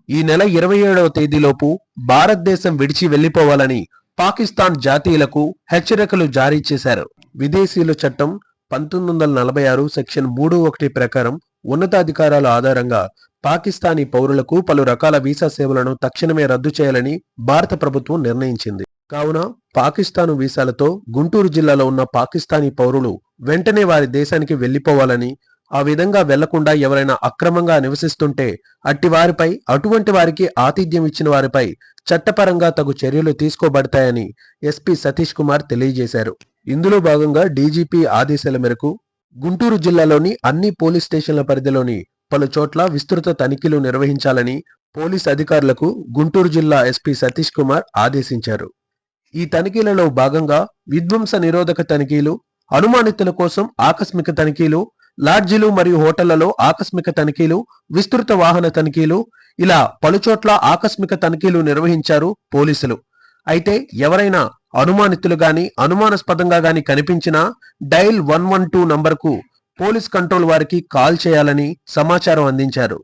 ఈ నెల 27వ తేదీలోపు భారతదేశం విడిచి వెళ్లిపోవాలని పాకిస్తాన్ జాతీయులకు హెచ్చరికలు జారీ చేశారు. విదేశీయుల చట్టం 1946 సెక్షన్ 3(1) ప్రకారం ఉన్నతాధికారాల ఆధారంగా పాకిస్తానీ పౌరులకు పలు రకాల వీసా సేవలను తక్షణమే రద్దు చేయాలని భారత ప్రభుత్వం నిర్ణయించింది. కావున పాకిస్తాను వీసాలతో గుంటూరు జిల్లాలో ఉన్న పాకిస్తానీ పౌరులు వెంటనే వారి దేశానికి వెళ్లిపోవాలని, ఆ విధంగా వెళ్లకుండా ఎవరైనా అక్రమంగా నివసిస్తుంటే అటువంటి వారికి ఆతిథ్యం ఇచ్చిన వారిపై చట్టపరంగా తగు చర్యలు తీసుకోబడతాయని ఎస్పీ సతీష్ కుమార్ తెలియజేశారు. ఇందులో భాగంగా డీజీపీ ఆదేశాల మేరకు గుంటూరు జిల్లాలోని అన్ని పోలీస్ స్టేషన్ల పరిధిలోని పలు చోట్ల విస్తృత తనిఖీలు నిర్వహించాలని పోలీస్ అధికారులకు గుంటూరు జిల్లా ఎస్పీ సతీష్ కుమార్ ఆదేశించారు. ఈ తనిఖీలలో భాగంగా విధ్వంస నిరోధక తనిఖీలు, అనుమానితుల కోసం ఆకస్మిక తనిఖీలు, లాడ్జీలు మరియు హోటళ్లలో ఆకస్మిక తనిఖీలు, విస్తృత వాహన తనిఖీలు, ఇలా పలుచోట్ల ఆకస్మిక తనిఖీలు నిర్వహించారు పోలీసులు. అయితే ఎవరైనా అనుమానితులు గాని అనుమానాస్పదంగా గాని కనిపించినా డైల్ 112 నంబర్కు పోలీస్ కంట్రోల్ వారికి కాల్ చేయాలని సమాచారం అందించారు.